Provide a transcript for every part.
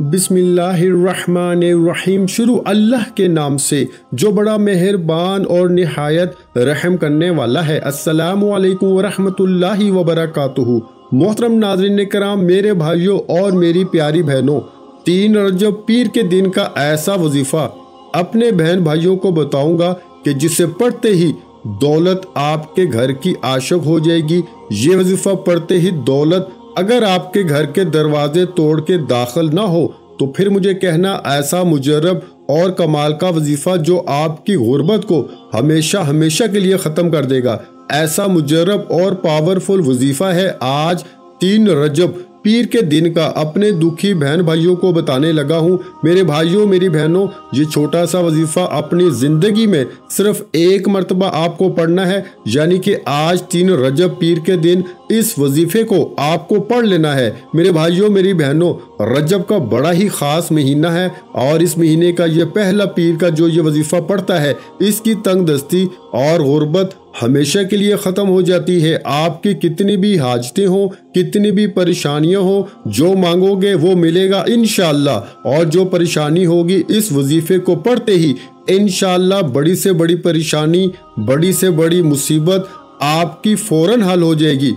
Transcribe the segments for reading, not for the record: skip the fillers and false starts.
बिस्मिल्लाहिर्रहमानिर्रहीम। शुरू अल्लाह के नाम से जो बड़ा मेहरबान और निहायत रहम करने वाला है। अस्सलामु अलैकुम वरहमतुल्लाहि वबरकातुहू। मोहतरम नाज़रीन कराम, मेरे भाइयों और मेरी प्यारी बहनों, 3 रजब पीर के दिन का ऐसा वजीफ़ा अपने बहन भाइयों को बताऊंगा कि जिसे पढ़ते ही दौलत आपके घर की आशिक हो जाएगी। ये वजीफ़ा पढ़ते ही दौलत अगर आपके घर के दरवाजे तोड़ के दाखिल ना हो तो फिर मुझे कहना ऐसा मुजर्रब और कमाल का वजीफ़ा जो आपकी गुर्बत को हमेशा हमेशा के लिए ख़त्म कर देगा। ऐसा मुजर्रब और पावरफुल वजीफ़ा है आज 3 रजब पीर के दिन का अपने दुखी बहन भाइयों को बताने लगा हूँ। मेरे भाइयों मेरी बहनों, ये छोटा सा वजीफ़ा अपनी ज़िंदगी में सिर्फ 1 मरतबा आपको पढ़ना है, यानी कि आज 3 रजब पीर के दिन इस वजीफ़े को आपको पढ़ लेना है। मेरे भाइयों मेरी बहनों, रजब का बड़ा ही ख़ास महीना है और इस महीने का ये पहला पीर का जो ये वजीफ़ा पढ़ता है, इसकी तंगदस्ती और गुर्बत हमेशा के लिए ख़त्म हो जाती है। आपकी कितनी भी हाजतें हों, कितनी भी परेशानियां हों, जो मांगोगे वो मिलेगा इंशाअल्लाह। और जो परेशानी होगी इस वजीफ़े को पढ़ते ही इंशाअल्लाह बड़ी से बड़ी परेशानी, बड़ी से बड़ी मुसीबत आपकी फ़ौरन हल हो जाएगी।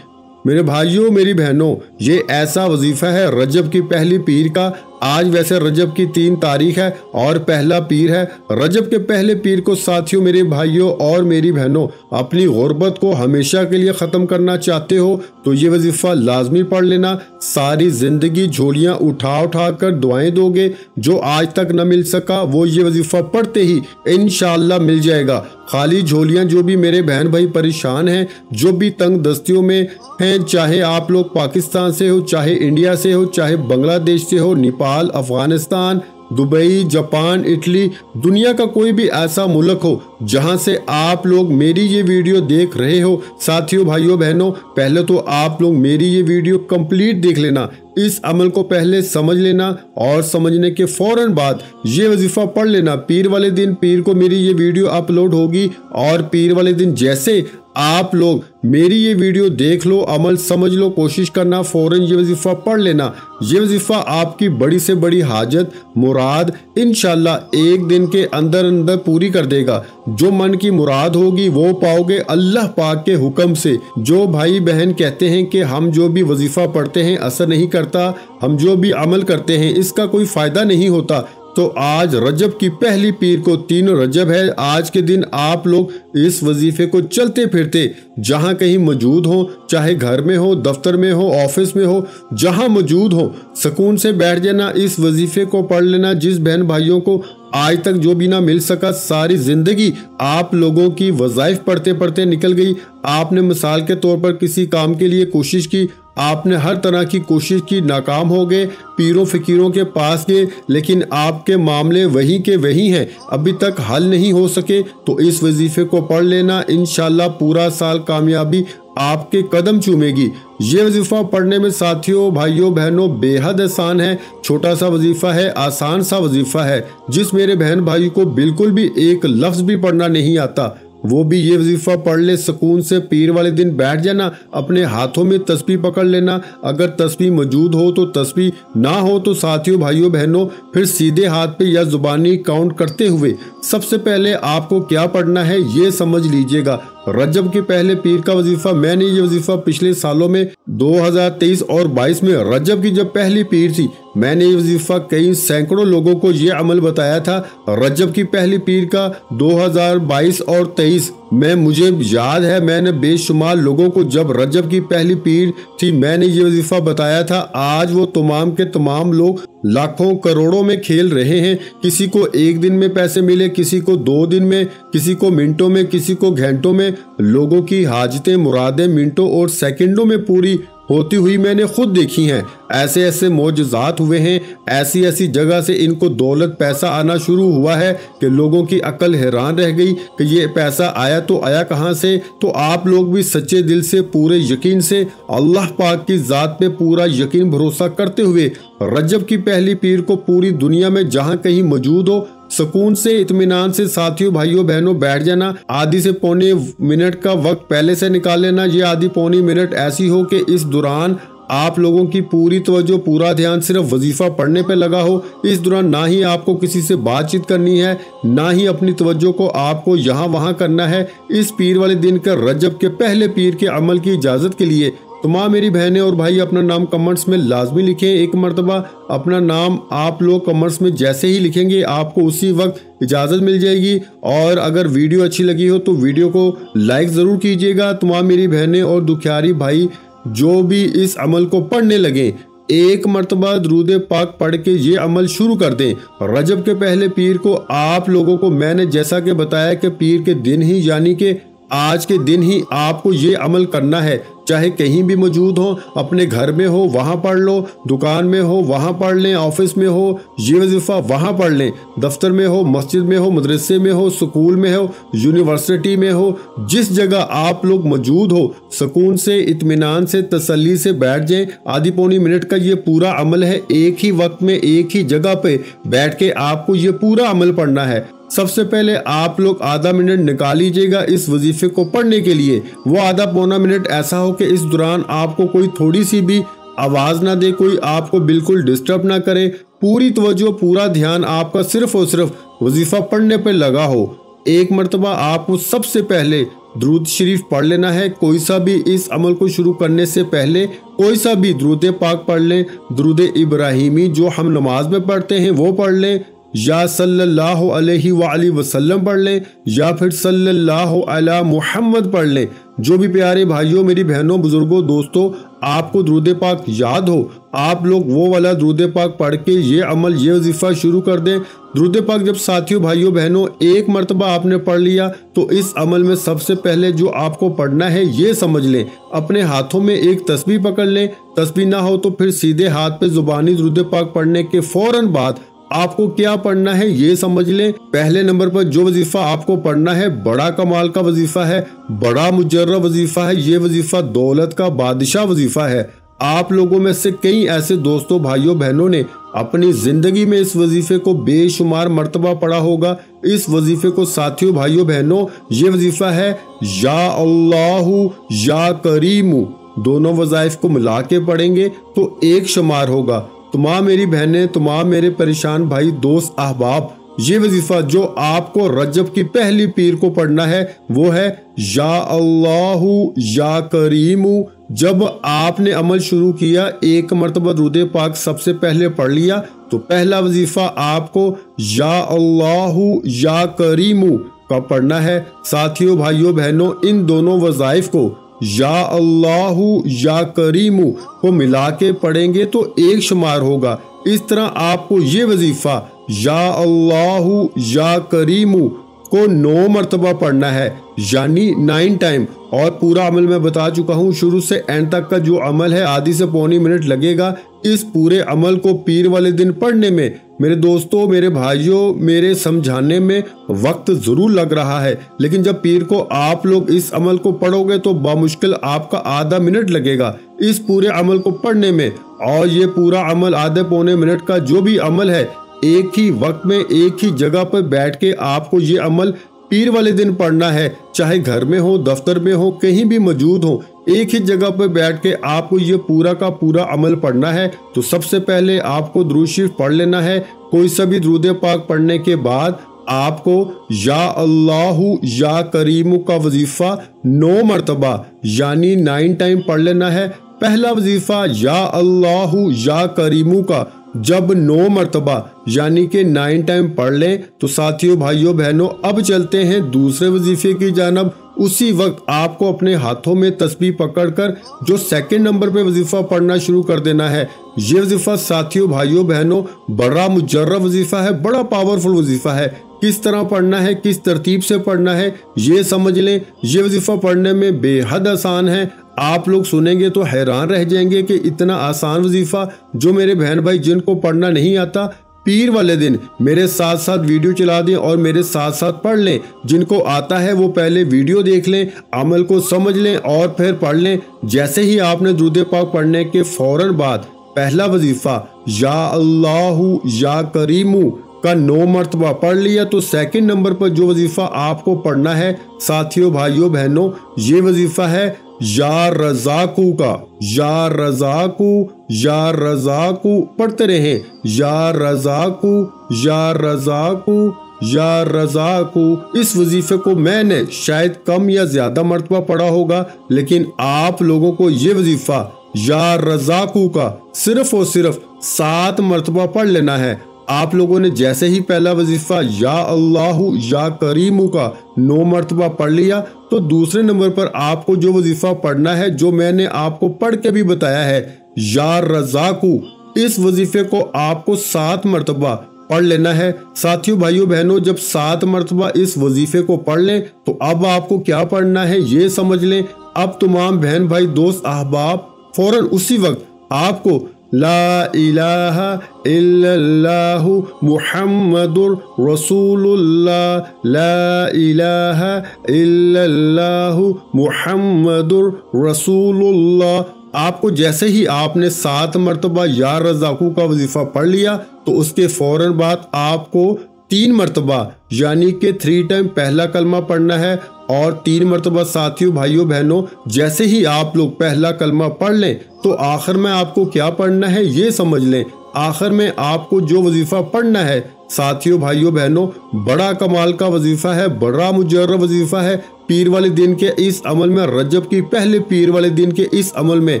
मेरे भाइयों मेरी बहनों, ये ऐसा वजीफ़ा है रजब की पहली पीर का। आज वैसे रजब की 3 तारीख है और पहला पीर है। रजब के पहले पीर को साथियों मेरे भाइयों और मेरी बहनों, अपनी गुर्बत को हमेशा के लिए ख़त्म करना चाहते हो तो ये वजीफ़ा लाजमी पढ़ लेना। सारी ज़िंदगी झोलियाँ उठा उठा कर दुआएं दोगे। जो आज तक न मिल सका वो ये वजीफ़ा पढ़ते ही इंशाअल्लाह मिल जाएगा। खाली झोलियाँ जो भी मेरे बहन भाई परेशान हैं, जो भी तंग दस्तियों में हैं, चाहे आप लोग पाकिस्तान से हो, चाहे इंडिया से हो, चाहे बांग्लादेश से हो, Nepal, Afghanistan, Dubai, Japan, Italy, दुनिया का कोई भी ऐसा मुल्क हो जहां से आप लोग मेरी ये वीडियो देख रहे हो। साथियों भाइयों बहनों, पहले तो आप लोग मेरी ये वीडियो कंप्लीट देख लेना। इस अमल को पहले समझ लेना और समझने के फौरन बाद ये वजीफ़ा पढ़ लेना। पीर वाले दिन पीर को मेरी ये वीडियो अपलोड होगी और पीर वाले दिन जैसे आप लोग मेरी ये वीडियो देख लो, अमल समझ लो, कोशिश करना फ़ौरन ये वजीफ़ा पढ़ लेना। ये वजीफ़ा आपकी बड़ी से बड़ी हाजत मुराद इंशाअल्लाह 1 दिन के अंदर अंदर पूरी कर देगा। जो मन की मुराद होगी वो पाओगे अल्लाह पाक के हुक्म से। जो भाई बहन कहते हैं कि हम जो भी वजीफ़ा पढ़ते हैं असर नहीं करता, हम जो भी अमल करते हैं इसका कोई फ़ायदा नहीं होता, तो आज रजब की पहली पीर को 3 रजब है। आज के दिन आप लोग इस वजीफ़े को चलते फिरते जहाँ कहीं मौजूद हो, चाहे घर में हो, दफ्तर में हो, ऑफिस में हो, जहाँ मौजूद हो, सुकून से बैठ जाना, इस वजीफ़े को पढ़ लेना। जिस बहन भाइयों को आज तक जो भी ना मिल सका, सारी ज़िंदगी आप लोगों की वज़ाइफ पढ़ते पढ़ते निकल गई। आपने मिसाल के तौर पर किसी काम के लिए कोशिश की, आपने हर तरह की कोशिश की, नाकाम हो गए, पीरों फ़कीरों के पास गए, लेकिन आपके मामले वहीं के वहीं हैं, अभी तक हल नहीं हो सके। तो इस वजीफ़े को पढ़ लेना, इंशाअल्लाह पूरा साल कामयाबी आपके कदम चूमेगी। ये वजीफ़ा पढ़ने में साथियों भाइयों बहनों बेहद आसान है। छोटा सा वजीफ़ा है, आसान सा वजीफ़ा है। जिस मेरे बहन भाई को बिल्कुल भी एक लफ्ज़ भी पढ़ना नहीं आता, वो भी ये वजीफ़ा पढ़ ले, सुकून से पीर वाले दिन बैठ जाना, अपने हाथों में तस्बीह पकड़ लेना। अगर तस्बीह मौजूद हो तो तस्बीह, ना हो तो साथियों भाइयों बहनों फिर सीधे हाथ पे या ज़ुबानी काउंट करते हुए सबसे पहले आपको क्या पढ़ना है ये समझ लीजिएगा। रजब के पहले पीर का वजीफ़ा, मैंने ये वजीफ़ा पिछले सालों में 2023 और 22 में रजब की जब पहली पीर थी, मैंने ये वजीफ़ा कई सैकड़ों लोगों को ये अमल बताया था। रजब की पहली पीर का 2022 और 23 में मुझे याद है, मैंने बेशुमार लोगों को जब रजब की पहली पीर थी मैंने ये वजीफ़ा बताया था। आज वो तमाम के तमाम लोग लाखों करोड़ों में खेल रहे हैं। किसी को 1 दिन में पैसे मिले, किसी को 2 दिन में, किसी को मिनटों में, किसी को घंटों में। लोगों की हाजतें मुरादें मिनटों और सेकंडों में पूरी होती हुई मैंने खुद देखी हैं। ऐसे ऐसे मौजज़ात हुए हैं, ऐसी ऐसी जगह से इनको दौलत पैसा आना शुरू हुआ है कि लोगों की अकल हैरान रह गई कि ये पैसा आया तो आया कहाँ से। तो आप लोग भी सच्चे दिल से, पूरे यकीन से, अल्लाह पाक की ज़ात पे पूरा यकीन भरोसा करते हुए रजब की पहली पीर को पूरी दुनिया में जहाँ कहीं मौजूद हो, सुकून से, इत्मीनान से साथियों भाइयों बहनों बैठ जाना। आधी से पौने मिनट का वक्त पहले से निकाल लेना। ये आधी पौनी मिनट ऐसी हो कि इस दौरान आप लोगों की पूरी तवज्जो पूरा ध्यान सिर्फ वजीफा पढ़ने पे लगा हो। इस दौरान ना ही आपको किसी से बातचीत करनी है, ना ही अपनी तवज्जो को आपको यहाँ वहाँ करना है। इस पीर वाले दिन का रजब के पहले पीर के अमल की इजाज़त के लिए तमाम मेरी बहनें और भाई अपना नाम कमेंट्स में लाजमी लिखें। एक मरतबा अपना नाम आप लोग कमेंट्स में जैसे ही लिखेंगे आपको उसी वक्त इजाज़त मिल जाएगी। और अगर वीडियो अच्छी लगी हो तो वीडियो को लाइक ज़रूर कीजिएगा। तमाम मेरी बहनें और दुखियारी भाई जो भी इस अमल को पढ़ने लगे, एक मरतबा दरूद पाक पढ़ के ये अमल शुरू कर दें। रजब के पहले पीर को आप लोगों को मैंने जैसा कि बताया कि पीर के दिन ही यानी कि आज के दिन ही आपको ये अमल करना है। चाहे कहीं भी मौजूद हो, अपने घर में हो वहाँ पढ़ लो, दुकान में हो वहाँ पढ़ लें, ऑफिस में हो ये वजीफ़ा वहाँ पढ़ लें, दफ्तर में हो, मस्जिद में हो, मदरसे में हो, स्कूल में हो, यूनिवर्सिटी में हो, जिस जगह आप लोग मौजूद हो सुकून से, इत्मीनान से, तसल्ली से बैठ जाएं। आधी पौनी मिनट का ये पूरा अमल है। एक ही वक्त में एक ही जगह पे बैठ के आपको ये पूरा अमल पढ़ना है। सबसे पहले आप लोग आधा मिनट निकाल लीजिएगा इस वजीफे को पढ़ने के लिए। वो आधा पौना मिनट ऐसा हो कि इस दौरान आपको कोई थोड़ी सी भी आवाज़ ना दे, कोई आपको बिल्कुल डिस्टर्ब ना करे। पूरी तवज्जो पूरा ध्यान आपका सिर्फ और सिर्फ वजीफा पढ़ने पे लगा हो। एक मरतबा आपको सबसे पहले दुरूद शरीफ पढ़ लेना है। कोई सा भी इस अमल को शुरू करने से पहले कोई सा भी दुरूद पाक पढ़ लें। दुरूद इब्राहिमी जो हम नमाज में पढ़ते हैं वो पढ़ लें, या सल्लल्लाहु अलैहि वसल्लम पढ़ लें, या फिर सल्लल्लाहु अला मुहम्मद पढ़ लें। जो भी प्यारे भाइयों, मेरी बहनों, बुजुर्गों, दोस्तों आपको दुरूद पाक याद हो, आप लोग वो वाला दुरूद पाक पढ़ के ये अमल, ये वजीफा शुरू कर दें। दुरूद पाक जब साथियों, भाइयों, बहनों एक मरतबा आपने पढ़ लिया तो इस अमल में सबसे पहले जो आपको पढ़ना है ये समझ लें। अपने हाथों में एक तस्बीह पकड़ लें। तस्बीह ना हो तो फिर सीधे हाथ पे जुबानी दुरूद पाक पढ़ने के फौरन बाद आपको क्या पढ़ना है ये समझ लें। पहले नंबर पर जो वजीफा आपको पढ़ना है बड़ा कमाल का वजीफा है, बड़ा मुजर्रब वजीफा है। ये वजीफा दौलत का बादशाह वजीफा है। आप लोगों में से कई ऐसे दोस्तों, भाइयों, बहनों ने अपनी जिंदगी में इस वजीफे को बेशुमार मर्तबा पढ़ा होगा। इस वजीफे को साथियों, भाइयों, बहनों, ये वजीफा है या अल्लाहु या करीमु। दोनों वज़ाइफ को मिला के पढ़ेंगे तो एक शुमार होगा। तमाम मेरी बहनें, तमाम मेरे परेशान भाई, दोस्त, अहबाब, ये वजीफा जो आपको रजब की पहली पीर को पढ़ना है वो है या अल्लाहु या करीमु। जब आपने अमल शुरू किया, एक मरतबा दुरूद पाक सबसे पहले पढ़ लिया तो पहला वजीफा आपको या अल्लाहु या करीमु का पढ़ना है। साथियों, भाइयों, बहनों, इन दोनों वज़ाइफ को या अल्लाहु या करीमु को मिला के पढ़ेंगे तो एक शुमार होगा। इस तरह आपको ये वजीफा या अल्लाहु या करीमु को 9 मरतबा पढ़ना है, यानी 9 टाइम। और पूरा अमल मैं बता चुका हूँ, शुरू से एंड तक का जो अमल है आधी से पौनी मिनट लगेगा। इस पूरे अमल को पीर वाले दिन पढ़ने में मेरे दोस्तों, मेरे भाइयों, मेरे समझाने में वक्त जरूर लग रहा है, लेकिन जब पीर को आप लोग इस अमल को पढ़ोगे तो बामुश्किल आपका आधा मिनट लगेगा इस पूरे अमल को पढ़ने में। और ये पूरा अमल आधे पौने मिनट का जो भी अमल है, एक ही वक्त में एक ही जगह पर बैठ के आपको ये अमल पीर वाले दिन पढ़ना है। चाहे घर में हो, दफ्तर में हो, कहीं भी मौजूद हो, एक ही जगह पर बैठ के आपको ये पूरा का पूरा अमल पढ़ना है। तो सबसे पहले आपको दुरूद शरीफ पढ़ लेना है। कोई सा भी दुरूद पाक पढ़ने के बाद आपको या अल्लाहु या करीमु का वजीफा 9 मरतबा यानी 9 टाइम पढ़ लेना है। पहला वजीफा या अल्लाहु या करीमु का जब 9 मरतबा यानी कि 9 टाइम पढ़ लें तो साथियों, भाइयों, बहनों, अब चलते हैं दूसरे वजीफे की जानब। उसी वक्त आपको अपने हाथों में तस्बीह पकड़कर जो सेकंड नंबर पे वजीफा पढ़ना शुरू कर देना है। ये वजीफा साथियों, भाइयों, बहनों, बड़ा मुजर्रब वजीफा है, बड़ा पावरफुल वजीफा है। किस तरह पढ़ना है, किस तरतीब से पढ़ना है ये समझ लें। ये वजीफा पढ़ने में बेहद आसान है। आप लोग सुनेंगे तो हैरान रह जाएंगे कि इतना आसान वजीफा जो मेरे बहन भाई जिनको पढ़ना नहीं आता, पीर वाले दिन मेरे साथ साथ वीडियो चला दें और मेरे साथ साथ पढ़ लें। जिनको आता है वो पहले वीडियो देख लें, अमल को समझ लें और फिर पढ़ लें। जैसे ही आपने दुरूद पाक पढ़ने के फौरन बाद पहला वजीफा या अल्लाहु या करीमु का 9 मरतबा पढ़ लिया तो सेकंड नंबर पर जो वजीफा आपको पढ़ना है साथियों, भाइयों, बहनों, ये वजीफा है या रज़ाकू का, या रज़ाकू, या रज़ाकू पढ़ते रहें, या रज़ाकू, या रज़ाकू, या रज़ाकू। इस वजीफे को मैंने शायद कम या ज्यादा मर्तबा पढ़ा होगा, लेकिन आप लोगों को ये वजीफा या रज़ाकू का सिर्फ और सिर्फ 7 मर्तबा पढ़ लेना है। आप लोगों ने जैसे ही पहला वजीफा या अल्लाहु या करीमू का 9 मर्तबा पढ़ लिया, तो दूसरे नंबर पर आपको जो वजीफा पढ़ना है, जो मैंने आपको पढ़ के भी बताया है, या रज़ाकू, इस वजीफे को आपको 7 मर्तबा पढ़ लेना है। साथियों, भाइयों, बहनों, जब 7 मर्तबा इस वजीफे को पढ़ लें तो अब आपको क्या पढ़ना है ये समझ लें। अब तमाम बहन भाई दोस्त अहबाब फौरन उसी वक्त आपको ला इलाहा इल्लल्लाहु मुहम्मदुर रसूलुल्लाह, ला इलाहा इल्लल्लाहु मुहम्मदुर रसूलुल्लाह, आपको जैसे ही आपने 7 मर्तबा या रज़ाकू का वजीफा पढ़ लिया तो उसके फौरन बाद आपको 3 मर्तबा यानी कि 3 टाइम पहला कलमा पढ़ना है। और 3 मर्तबा साथियों, भाइयों, बहनों, जैसे ही आप लोग पहला कलमा पढ़ लें तो आखिर में आपको क्या पढ़ना है ये समझ लें। आखिर में आपको जो वजीफा पढ़ना है साथियों, भाइयों, बहनों, बड़ा कमाल का वजीफा है, बड़ा मुजर्रब वजीफा है। पीर वाले दिन के इस अमल में, रजब की पहले पीर वाले दिन के इस अमल में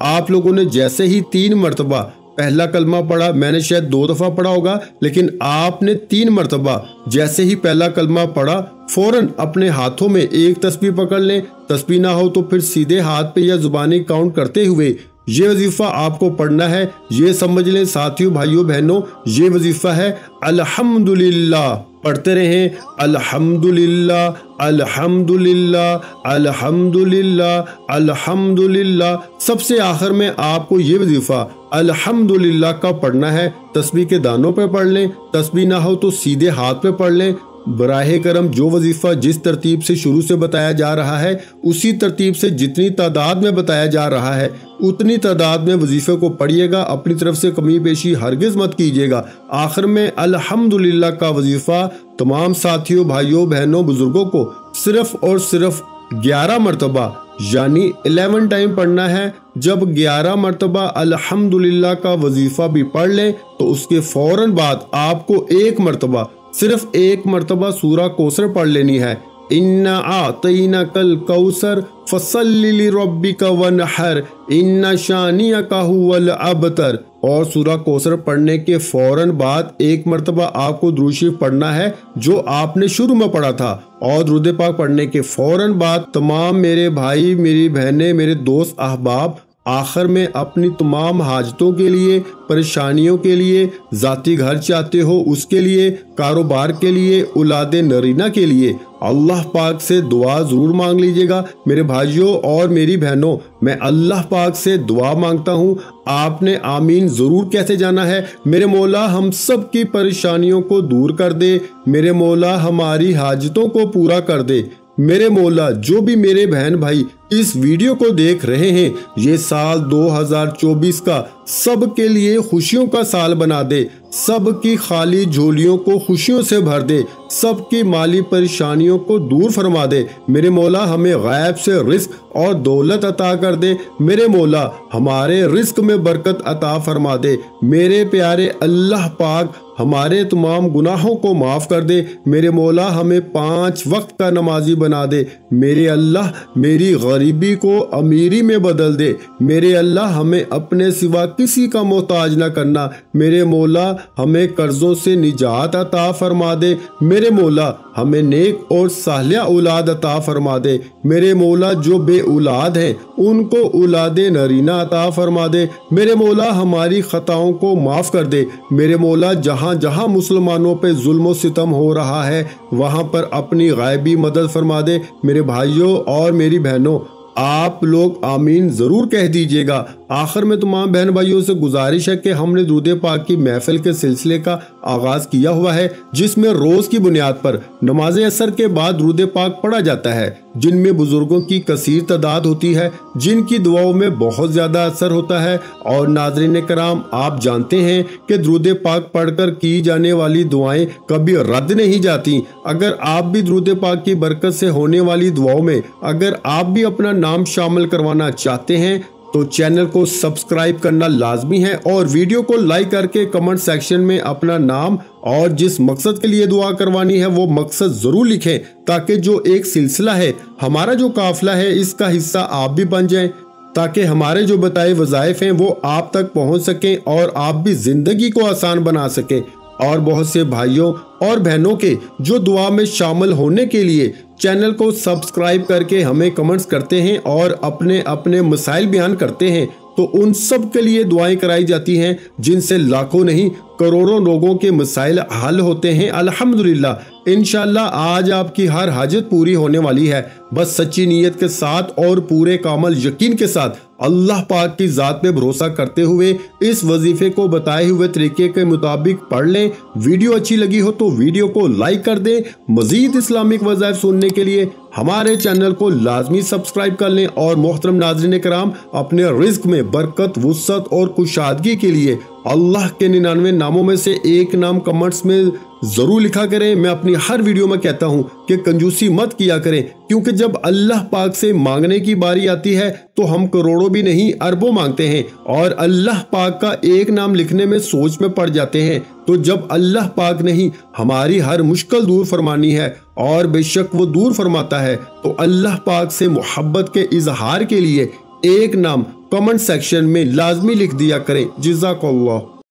आप लोगों ने जैसे ही 3 मर्तबा पहला कलमा पढ़ा, मैंने शायद 2 दफा पढ़ा होगा, लेकिन आपने 3 मर्तबा जैसे ही पहला कलमा पढ़ा फौरन अपने हाथों में एक तस्बीह पकड़ लें। तस्बीह ना हो तो फिर सीधे हाथ पे या जुबानी काउंट करते हुए ये वजीफा आपको पढ़ना है। ये समझ लें साथियों, भाइयों, बहनों, ये वजीफा है अल्हम्दुलिल्लाह। पढ़ते रहें अल्हम्दुलिल्लाह, अल्हम्दुलिल्लाह, अल्हम्दुलिल्लाह, अल्हम्दुलिल्लाह। सबसे आखिर में आपको ये वजीफा अल्हम्दुलिल्लाह का पढ़ना है। तस्बीह के दानों पे पढ़ लें, तस्बीह ना हो तो सीधे हाथ पे पढ़ लें। बराहे करम जो वजीफा जिस तरतीब से शुरू से बताया जा रहा है उसी तरतीब से जितनी तादाद में बताया जा रहा है उतनी तादाद में वजीफे को पढ़िएगा। अपनी तरफ से कमी पेशी हरगिज मत कीजिएगा। आखिर में अल्हम्दुलिल्लाह का वजीफा तमाम साथियों, भाइयों, बहनों, बुजुर्गों को सिर्फ और सिर्फ 11 मरतबा यानी 11 टाइम पढ़ना है। जब 11 मरतबा अल्हम्दुलिल्लाह का वजीफा भी पढ़ लें तो उसके फौरन बाद आपको एक मरतबा, सिर्फ एक मरतबा सूरा कौसर पढ़ लेनी है। इन्ना आतईना कल कौसर फसल्लि लिरब्बिका वनहर इन्ना शानियका हुवल अबतर। और सूरा कौसर पढ़ने के फौरन बाद एक मरतबा आपको दुरूद शरीफ पढ़ना है जो आपने शुरू में पढ़ा था। और दुरूद पाक पढ़ने के फौरन बाद तमाम मेरे भाई, मेरी बहनें, मेरे दोस्त अहबाब आखिर में अपनी तमाम हाजतों के लिए, परेशानियों के लिए, जाती घर चाहते हो उसके लिए, कारोबार के लिए, औलादे नरीना के लिए अल्लाह पाक से दुआ जरूर मांग लीजिएगा। मेरे भाइयों और मेरी बहनों, मैं अल्लाह पाक से दुआ मांगता हूँ। आपने आमीन जरूर कहते जाना है। मेरे मौला हम सब की परेशानियों को दूर कर दे, मेरे मौला हमारी हाजतों को पूरा कर दे। मेरे मौला जो भी मेरे बहन भाई इस वीडियो को देख रहे हैं, ये साल 2024 का सबके लिए खुशियों का साल बना दे, सबकी खाली झोलियों को खुशियों से भर दे, सबकी माली परेशानियों को दूर फरमा दे। मेरे मौला हमें गैब से रिस्क और दौलत अता कर दे। मेरे मौला हमारे रिस्क में बरकत अता फरमा दे। मेरे प्यारे अल्लाह पाक हमारे तमाम गुनाहों को माफ़ कर दे। मेरे मौला हमें 5 वक्त का नमाजी बना दे। मेरे अल्लाह मेरी गरीबी को अमीरी में बदल दे। मेरे अल्लाह हमें अपने सिवा किसी का मोहताज न करना। मेरे मौला हमें कर्जों से निजात अता फरमा दे। मेरे मौला हमें नेक और सालिया औलाद अता फरमा दे। मेरे मौला जो बे औलाद हैं उनको औलादे नरीना अता फरमा दे। मेरे मौला हमारी खताओं को माफ़ कर दे। मेरे मौला जहाँ जहाँ मुसलमानों पे जुल्म और सितम हो रहा है वहाँ पर अपनी गायबी मदद फरमा दे। मेरे भाइयों और मेरी बहनों, आप लोग आमीन ज़रूर कह दीजिएगा। आखिर में तमाम बहन भाइयों से गुजारिश है कि हमने दुरूद पाक की महफिल के सिलसिले का आगाज किया हुआ है, जिसमें रोज की बुनियाद पर नमाज असर के बाद दुरूद पाक पढ़ा जाता है, जिनमें बुजुर्गों की कसीर तादाद होती है, जिनकी दुआओं में बहुत ज्यादा असर होता है। और नाज़रीन कराम, आप जानते हैं कि दुरूद पाक पढ़कर की जाने वाली दुआएं कभी रद्द नहीं जाती। अगर आप भी दुरूद पाक की बरकत से होने वाली दुआओं में अगर आप भी अपना नाम शामिल करवाना चाहते हैं तो चैनल को सब्सक्राइब करना लाजमी है और वीडियो को लाइक करके कमेंट सेक्शन में अपना नाम और जिस मकसद के लिए दुआ करवानी है वो मकसद जरूर लिखें, ताकि जो एक सिलसिला है, हमारा जो काफिला है, इसका हिस्सा आप भी बन जाएं, ताकि हमारे जो बताए वज़ाइफ हैं वो आप तक पहुंच सकें और आप भी जिंदगी को आसान बना सकें। और बहुत से भाइयों और बहनों के जो दुआ में शामिल होने के लिए चैनल को सब्सक्राइब करके हमें कमेंट्स करते हैं और अपने अपने मसाइल बयान करते हैं, तो उन सब के लिए दुआएं कराई जाती हैं, जिनसे लाखों नहीं करोड़ों लोगों के मसाइल हल होते हैं। अल्हम्दुलिल्लाह, इंशाअल्लाह आज आपकी हर हाजत पूरी होने वाली है। बस सच्ची नीयत के साथ और पूरे कामल यकीन के साथ अल्लाह पाक की ज़ात पे भरोसा करते हुए इस वजीफे को बताए हुए तरीके के मुताबिक पढ़ लें। वीडियो अच्छी लगी हो तो वीडियो को लाइक कर दें। मजीद इस्लामिक वज़ाइफ सुनने के लिए हमारे चैनल को लाजमी सब्सक्राइब कर लें। और मोहतरम नाज़रीन कराम, अपने रिज्क में बरकत, वुसअत और कुशादगी के लिए अल्लाह के 99 नामों में से एक नाम कमेंट्स में जरूर लिखा करें। मैं अपनी हर वीडियो में कहता हूं कि कंजूसी मत किया करें, क्योंकि जब अल्लाह पाक से मांगने की बारी आती है तो हम करोड़ों भी नहीं अरबों मांगते हैं और अल्लाह पाक का एक नाम लिखने में सोच में पड़ जाते हैं। तो जब अल्लाह पाक नहीं हमारी हर मुश्किल दूर फरमानी है, और बेशक वो दूर फरमाता है, तो अल्लाह पाक से मोहब्बत के इजहार के लिए एक नाम कमेंट सेक्शन में लाजमी लिख दिया करें। जज़ाकल्लाह।